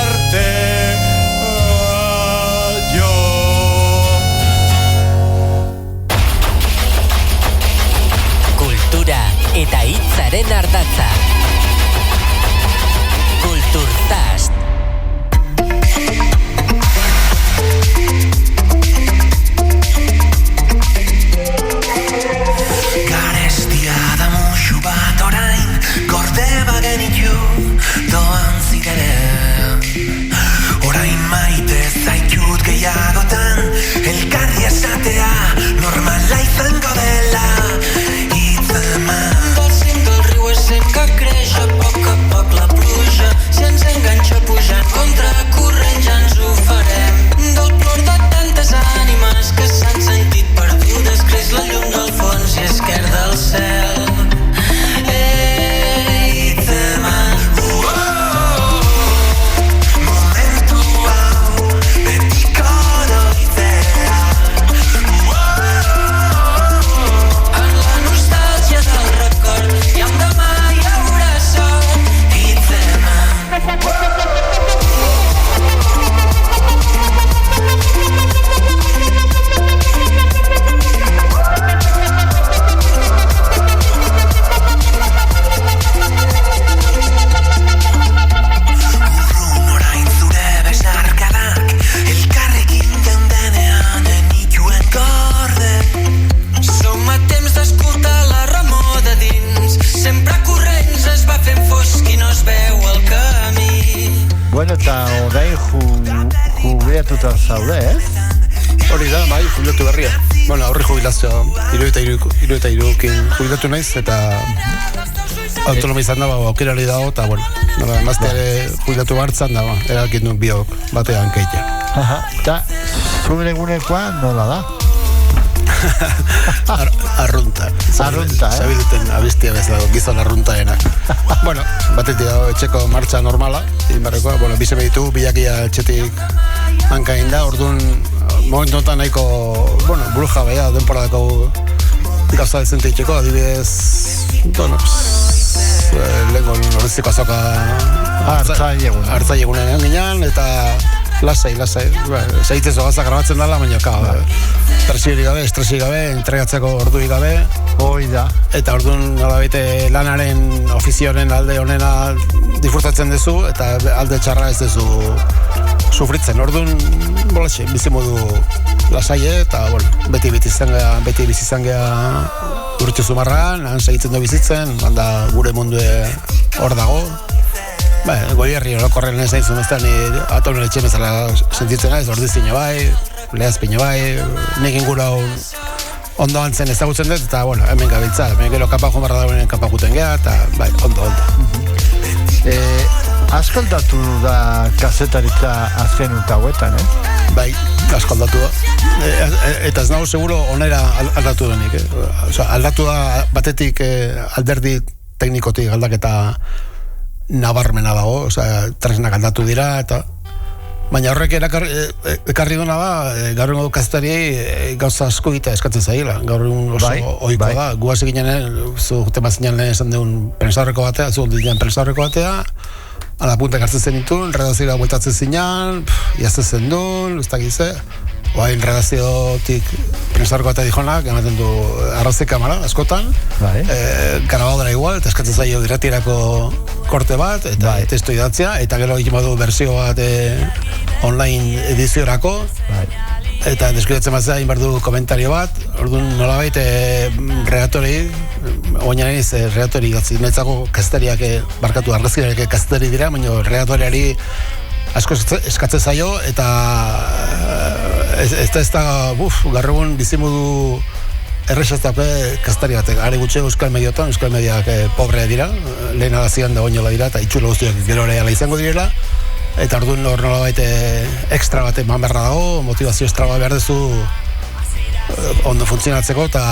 zaude, Hori da, bai, jubilatu berria. Bueno, aurre jubilazioa, 73 jubilatu naiz, eta autonomia izan da, aukerari dago, eta, bueno, mazteare jubilatu hartzan da, erakit nuen biok batean keitea. Eta, zure egunekoa nola da? Arrunta. Zabiduten abistia bezala, gizon arruntaenak. Bueno, batetik dago etxeko martxa normala, inbarrekoa, bueno, bize meditu, bilakia etxetik hankain da, orduan, momentotan nahiko, bueno, buru jabea, denporadako gauza dezente itxeko, adibidez, bueno, lehenko horreziko azoka hartzai egunen ginean, eta lasai, zaitzezo gaza grabatzen dala, baina presiori gabe, estresi gabe, entregatzeko ordui gabe. Hoi da. Eta orduan nolabait lanaren ofizioaren alde honena disfrutatzen duzu, eta alde txarra ez duzu sufritzen. Orduan, bolaxe, bizimodu lasaie, eta, bueno, beti bizizan geha urtsu zumarran, han segitzen du bizitzen, handa gure mundue hor dago. Goierri orokorren ez zaizun ez da, ni atomen etxe bezala sentitzen naiz, ordizine bai, lehazpine bai, nik ingura ondo antzen ezagutzen dut, eta, bueno, hemen gabiltza, hemen gero kapakun barra dagoenen kapakuten geha, eta, bai, ondo. Askoldatu da kazetaritza azken urtauetan, Bai, askoldatu da. Eta ez nago seguro onera aldatu denik, Osa, aldatu da batetik alderdi teknikotik aldaketa nabarmena dago, osea, tresnak aldatu dira, eta baina horrek ekarri duna da, gaur egun kazetariei gauza asko egitea eskatzen zaila, gaur egun oso ohiko da, guaz eginen, zu temazinen lehen esan deun prensarreko batea, zu dinean prensarreko batea, ala puntak hartzen zen ditun, redazioa bueltatzen zinean, jazten zen duen, ez dakize, oain redaziotik prensarreko batea dijonak, ematen du arrazi kamara, askotan, karabadora igual, eta eskatzen zaio diratirako korte bat, eta testu idatzia, eta gero egin badu berzio bat online ediziorako, eta deskribatzen bat zain bardu komentario bat, orduan nolabait redaktorei, oinaren iz redaktori gatzi, netzako kazetariak barkatu argazkiak kazetari dira, baina redaktoriari asko eskatzen zaio, eta ez da, garrabun bizimudu errezatzapé kazetari batek, are gutxe euskal mediotan, euskal mediak pobrea dira, lehen agazian da oinola dira, eta itxulo guztiak gero ere ala izango direla, eta orduan hor nolabait ekstra bat eman berra dago, motivazio ekstra bat behar duzu ondo funtzionatzeko, eta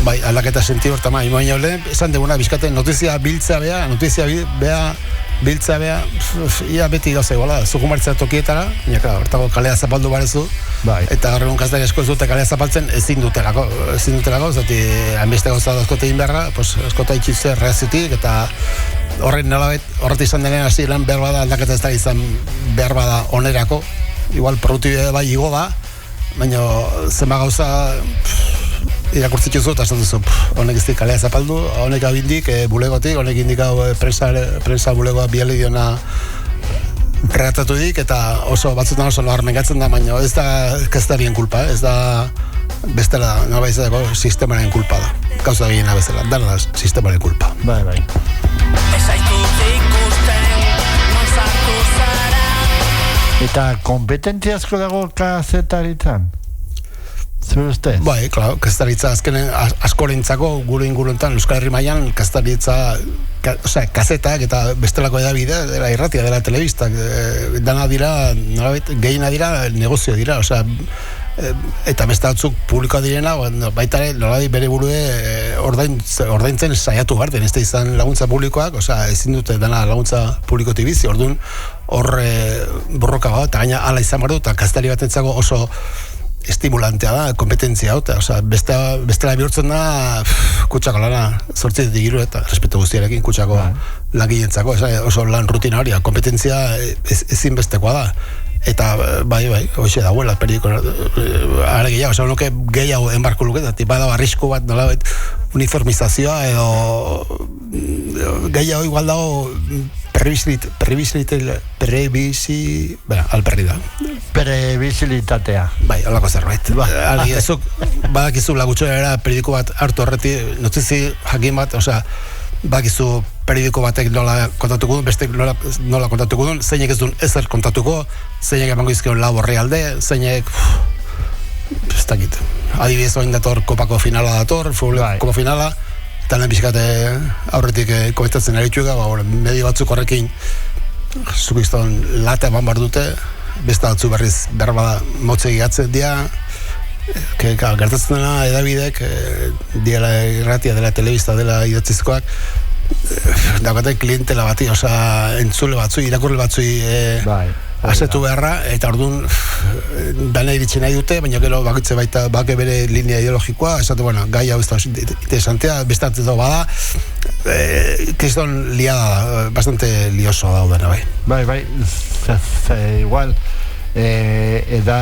bai, aldaketa senti hor, eta baina lehen, esan deguna, bizkaten notizia biltzea beha, ia beti gauza iguala, zukumartzea tokietara, baina, hortako kalea zapaldu barezu, eta gaur egun kazetari asko ez dute kalea zapaltzen ezin dutelako, zati, hainbeste gauza dazkote egin beharra, askota itxizte reazitik, eta horret izan denean hasi lan behar bada aldaketa ez da izan behar bada onerako, igual produktibidea bai igo da, baina zenba gauza irakurtzitzu zu eta esan duzu, honek ez dik kalea zapaldu, honek abindik bulegotik, honek indik hau prensa bulegoa biali diona regatatu dik, eta oso batzutan oso nabarmengatzen da, baina ez da kazetarien kulpa, ez da bestela, nolabait izateko sistemaren kulpa da, gauza gehiena bezala, dana da sistemaren kulpa. Bai. Eta kompetentzia asko dago kazetaritzan? Zure ustez? Bai, klaro, kazetaritza azkenen askorentzako gure inguruntan Euskal Herri mailan kazetaritza kazetak eta bestelako edabide dela irratia, dela telebistak dana dira, nolabait, gehiena dira negozio dira, eta beste batzuk publikoa direna, baita ere, nolabait bere burue ordaintzen saiatu garden, ez da izan laguntza publikoak, ezin dute dana laguntza publikotik bizi, orduan hor borroka bat, eta gaina ala izan bardu, eta kazetari batentzako oso estimulantea da, kompetentzia hau, bestela bihurtzen da kutsako lana, zortzitik giru eta respeto guztiarekin kutsako langilentzako, oso lan rutina hori, kompetentzia ezinbestekoa da, eta bai, hoxe dagoela periodiko are gehiago, nuke gehiago enbarko luketatik, bada arrisku bat nolabait uniformizazioa edo gehiago igual dago prebisilitatea. Bai, holako zerbait. Badakizu lagutxoa era periodiko bat hartu horreti, notizi jakin bat, bakizu periodiko batek nola kontatuko duen, bestek nola kontatuko duen, zeinek ez duen ezer kontatuko, zeinek emango izkion lau horrealde, zeinek ez dakit, adibidez oin dator kopako finala dator, kopa finala, eta lehen bizikate aurretik komentatzen eritxuga, medio batzuk horrekin zuk izan late eman bar dute, beste batzu berriz berbada motze egiatzen dira, gertatzen dena edabidek, diela irratia, dela telebista, dela idatzizkoak, daukate klientela bati, entzule batzui, irakurle batzui asetu beharra, eta orduan dana iritsi nahi dute, baina gero bakitze baita bake bere linea ideologikoa, esate, gai hau ez da interesantea, beste dago bada, kriston liada, bastante lioso daudena, bai. Bai, igual, eda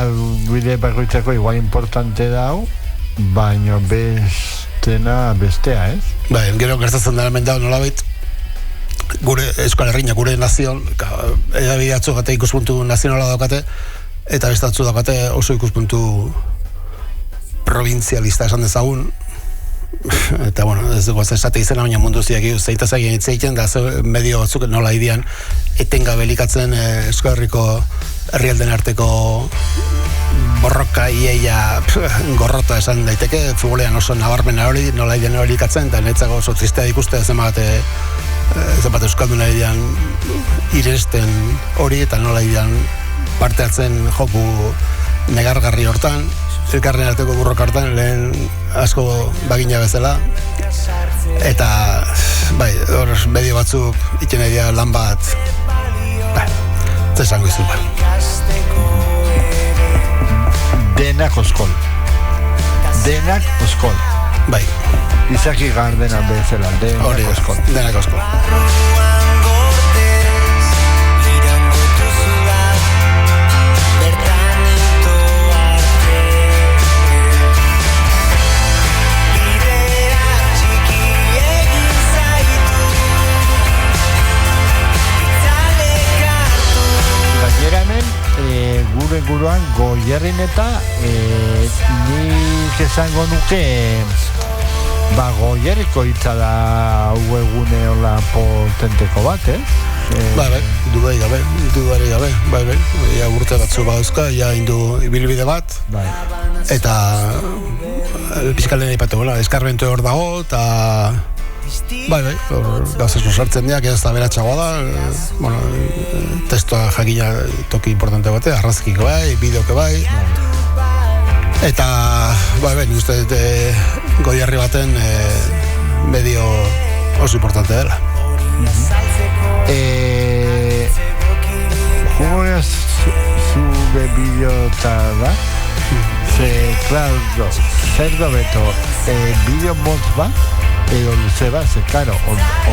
bide bakoitzako igual importante dau, baina bestena bestea, ez? Bai, gero gertatzen dara mendau nolabait, gure Euskal Herriña, gure nazion, edabide atzu gate ikuspuntu nazionala daukate, eta beste atzu daukate oso ikuspuntu provinzialista esan dezagun, eta ez dugu esate izena, baina mundu ziak zeitaz egin itzeiten, da medio batzuk nola idian etengabe elikatzen Euskal Herriko herrialden arteko borroka iaia gorrota esan daiteke, futbolean oso nabarmena hori, nola idian hori elikatzen, eta netzago oso tristea ikuste zenbat Euskalduna idian iresten hori, eta nola idian parte hartzen joku negargarri hortan, elkarren arteko burroka hortan, lehen asko bagina bezala, eta hor medio batzuk itxen edia lan bat, zesango izu. Denak oskol. Bai. Izaki Gardena bezala, denak oskol. Denak oskol. Gure guruan Goierrin eta nik esango nuke Goierriko hitza da hau egune hola potenteko bat, Bai, dudari gabe, urte batzu bauzka, indu ibilbide bat, eta pizkalen aipatu, eskarbentu hor dago, eta gauzaz sartzen diak, ez da beratxagoa da, testoa jakina toki importante bate, arrazkiko bai, bideoke bai, eta nik uste Goierri baten medio oso importante dela. Jugoia zure bideota da, claro, zer dobeto, bideo motz bat, edo luze bat, karo,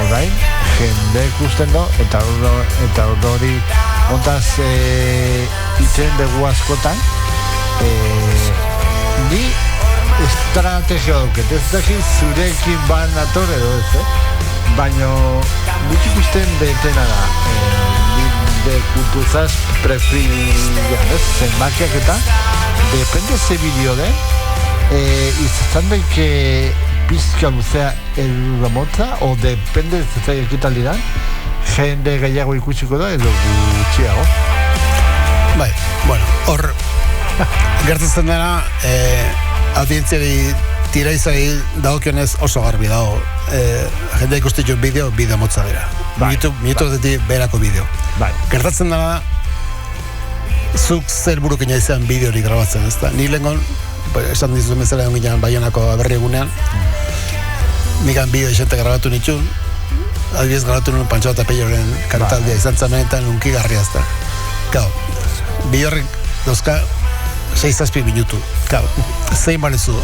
orain, jende ikusten do, eta hori ontaz itzen dugu askotan, ni estrategia duket, ez dakit zurekin ban ator edo ez, baina nik ikusten betena da, de kultuzaz preferian, zenbakiak eta, depende ze bideo den, izan daike pizka luzea edo motza, o depende zezai ekitaldi da, jende gehiago ikusiko da edo gutxiago. Bai, hor gertatzen dena, audientziari tiraizai dagokionez oso garbi dago. Jende ikustitu bideo motza dira. Minutu detik berako bideo. Gertatzen dena, zuk zer burukina izan bideori grabatzen, ez da? Ni lehengon, esan dizuen bezala egon ginen Baionako aberri egunean, nikan bideo esente grabatu nitxun, adibidez grabatu nuen Pantxo eta Peioren kantaldia izan zamenetan unkigarria ez da. Gau, bideo horrek dozka 6-7 minutu. Gau, zein barezu,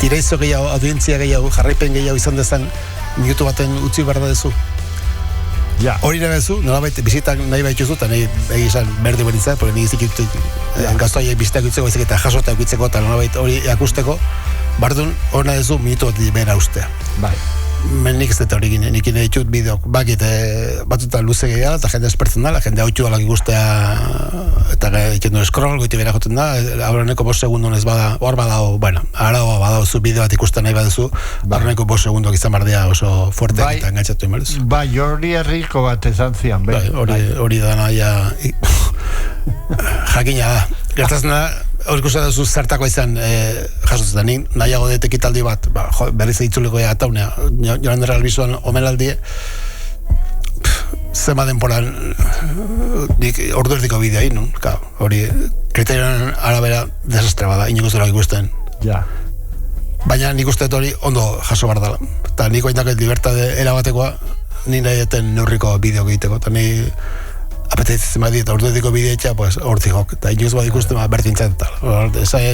tiraizo gehiago, audientzia gehiago, jarraipen gehiago izan dezan minutu baten utzi behar da dezu. Hori nahi bezu, nolabait bizitak nahi baituzu, eta nahi egizan berdi berintzak, porque nahi izik gaztoaiek bizitak utzeko, eta jasotak utzeko, eta nolabait hori jakusteko, bardun hori nahi bezu minutu bat behera ustea. nik ez dut hori gine, nik ine ditut bideok, bakit, batzutan luze gehiago, eta jende espertzen da, jende hau txualak ikustea, eta egiten du scroll, goiti bera joten da, aurreneko 5 segundon ez bada, hor badao, bueno, arau badao zu bideo bat ikusten nahi baduzu, aurreneko 5 segundok izan bardea oso fuerte eta engantzatu imaruzu. Bai, Jordi Herriko bat esan zian, bai. Hori dana ja, jakina da, gertatzen da, hor ikusten duzu zertako izan jasotzen da, nahiago dut ekitaldi bat, berriz eitzuleko ega taunea, joan dira albizuan omenaldie, zema denporan nik ordu erdiko bidea no? Hori kriterioen arabera desastre bada, inoko zera ikusten. Ja. Baina nik uste hori ondo jaso bar dela. Eta niko aindaket libertade erabatekoa, ni nahi eten neurriko bideo egiteko, eta ni apeteitzen badiet, ordu erdiko bidea pues, hortzikok, eta inoko zera ikusten bertintzat eta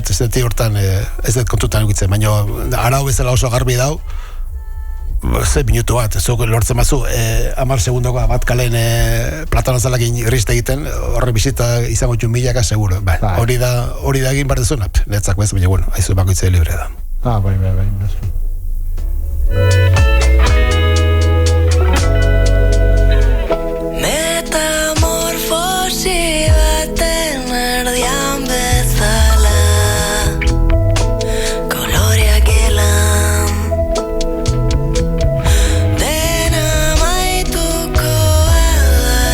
ez dut hortan ez dut kontutan egitzen, baina arau bezala oso garbi dau, ze minutu bat, zuk lortzen bazu 10 segundokoa bat kalen platanazalakin irriste egiten, horre bizita izango txun milaka seguro, hori da egin behar dezuna, netzako ez, baina bueno, haizu bakoitzea libre da. Bai. Metamorfosi baten erdian bezala koloreak elan dena maituko da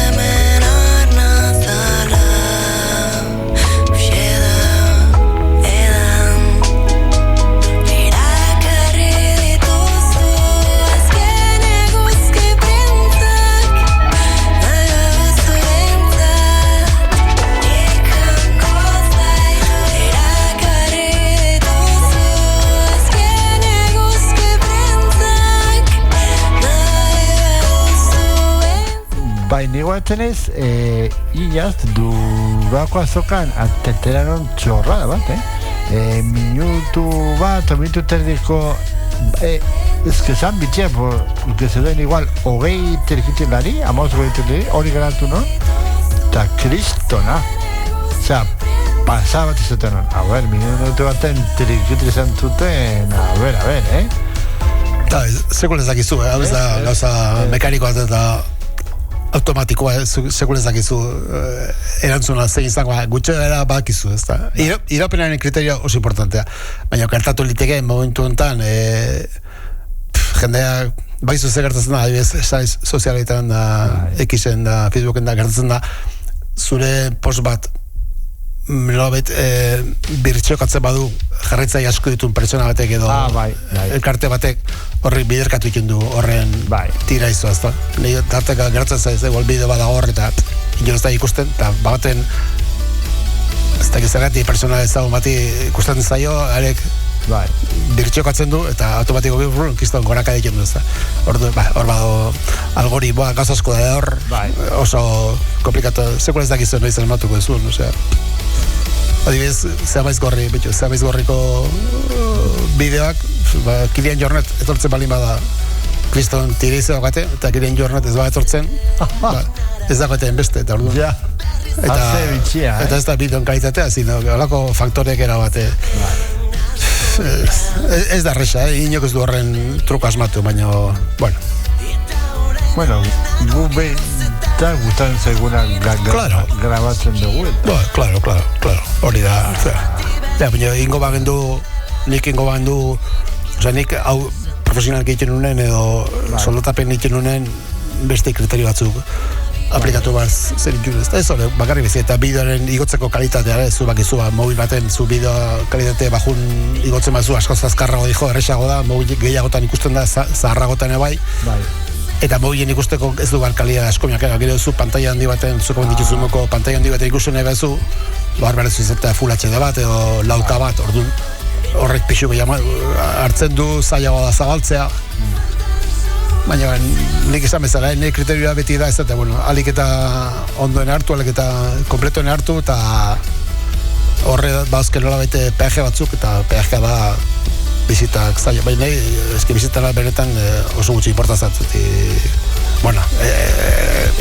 hemen arnazala uxeda edan irakarri dituzu azken eguzki printzak nagabuzu bentzat ikango zaitu irakarri dituzu azken eguzki printzak nagabuzu bentzat. Bai, nigo atenez, iaz, durako azokan atenteraron txorrada bat, minutu bat, o minutu terdiko, ez que zan bitxea, que se den igual, 20 terkitilari, 15 terkitilari, hori garatu non, eta kristona, osea, pasa bat izaten non, a ver, minutu baten terkitil izan zuten, a ver, Eta, sekul ezakizu, hau ez da gauza mekanikoa eta automatikoa, sekul ezakizu erantzuna zein izango, gutxera badakizu, ez da. Irapenaren kriterio oso importantea, baina gertatu liteke momentu honetan, jendea, baizu ze gertatzen da, adibidez, sozialetan da, Xen da, Facebooken da, gertatzen da, zure post bat, nolabait birtxokatzen badu jarraitzai asko ditun pertsona batek edo elkarte batek horrek biderkatu ikin du horren tira izo, ezta? Nei tarteka geratzen zaiz, igual bideo badago hor eta ino ez da ikusten, eta baten ez da gizagati pertsona ezagun bati ikusten zaio, arek birtxokatzen du eta automatiko kiston goraka diken du, ezta? Hor bado algoritmoa gauza asko da hor oso komplikatu, sekula ez dakizu noiz elmatuko ezun, osea adibidez, Zeamaiz Gorriko bideoak, Kilian Jornet etortzen balin bada kriston tirize daukate, eta Kilian Jornet ez bada etortzen, ez dagoeteen beste, eta orduan. Eta ez da bideon kalitatea, zino, holako faktorek erabate. Ez da resa, inok ez du horren truko asmatu, baina, bueno, gu eta gustan zaiguna grabatzen dugu eta... Claro, hori da. Baina nik ingo bagendu, nik hau profesionalki egiten nunen edo soldatapen egiten nunen beste kriterio batzuk aplikatu bat zer itxun ez. Ez hori, bakarri bizi, eta bideoaren igotzeko kalitatea, zu bakizu, mobil baten zu bideo kalitate bajun igotzen bazu asko zazkarrago dijo, erresago da, mobil gehiagotan ikusten da, zaharragotan ebai. Eta mobilen ikusteko ez du balkalia askomiak, gero zu pantaila handi baten, zuko bendituzunoko pantaila handi baten ikusten nahi bezu, behar berezu izatea Full HD bat edo lauka bat, orduan horrek pixu gehiago hartzen du zailago da zabaltzea. Baina nik esan bezala, nire kriterioa beti da ez da, alik eta ondoen hartu, alik eta kompletoen hartu, eta horre bauzken nola baite PG batzuk, eta PG da bizitak zaila, baina eski bizitara benetan oso gutxi importazat,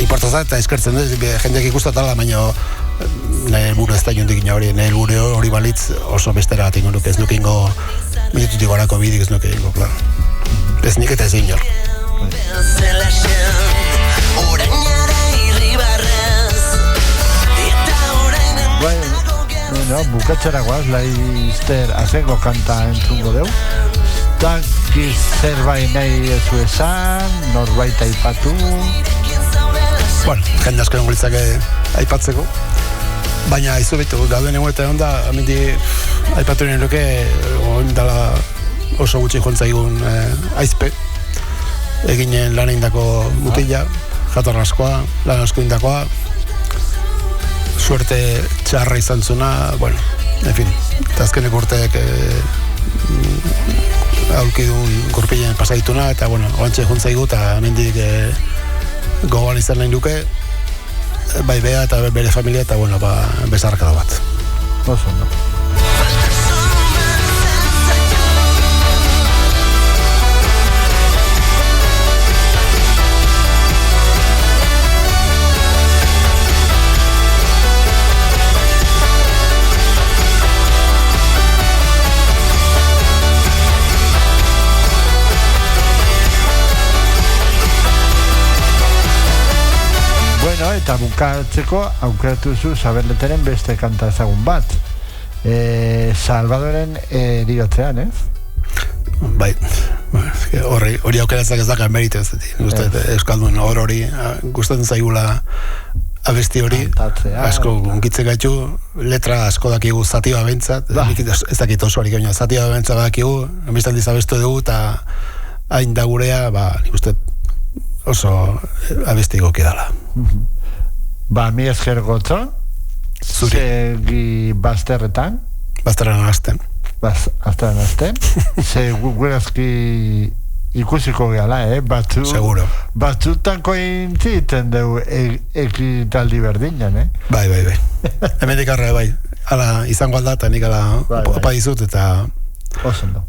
importazat eta eskertzen dut, jendeak ikustatala, baina nahi helburu ez da jondik hori, nahi helburu hori balitz oso bestera bat ingo nuke, ez nuke ingo minututik gorako bidik ez nuke ingo, klaro. Ez nik eta ez inor. Bueno, bukatzera guaz, laizter azengo kanta entzungo deu. Takiz zerbait nahi ezu esan, norbait aipatu. Bueno, jende asko engolitzake aipatzeko. Baina izu betu, gauden egun eta onda, amendi aipatu nire nuke, ondala oso gutxi jontzaigun aizpe. Eginen lan eindako mutila, jatorraskoa, lan asko indakoa. Suerte txarra izan zuna, bueno, en fin, eta azkenek urteek aurkidun gurpilen pasaituna, eta bueno, oantxe jontzaigu, eta amendik gogoan izan nahi duke, bai bea eta bere familia, eta bueno, bezarkada bat. Oso, no? Bueno, eta bukatzeko aukeratu zu Sabelleteren beste kanta ezagun bat. Salvadoren eriotzean, ez? Bai, hori aukeratzak ez dakan merite ez dut. Euskaldun hori gustatzen zaigula abesti hori. Asko unkitzen gaitu, letra asko dakigu zatiba bentsat. Ez dakit oso harik baina zatiba bentsat dakigu, amistaldiz abestu dugu, eta hain da gurea, nik uste oso abesti goki dala. Ba, mi esker gotzo. Zuri. Segi bazterretan. Bazterran azten. Azteran azten. Ze gurazki ikusiko gehala, Seguro. Batzutan kointziten dugu ekitaldi berdinan, Bai. Hemendik arre, bai. Ala izango aldata, nik ala opa dizut, eta... Osondo.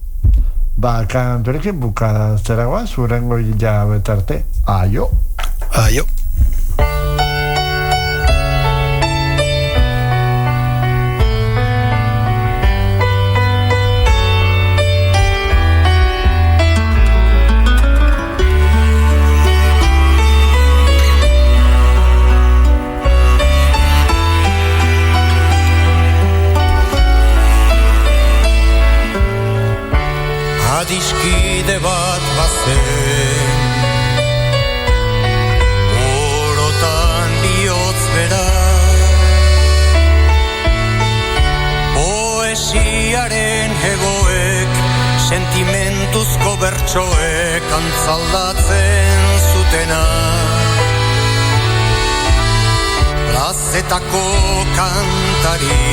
Ba, kanturekin bukatzeragoa, zurengo ja betarte. Aio. Aio. Adiskide bat bazen, orotan bihotz bera, poesiaren hegoek, sentimentuzko bertsoek antzaldatzen zutena. Plazetako kantari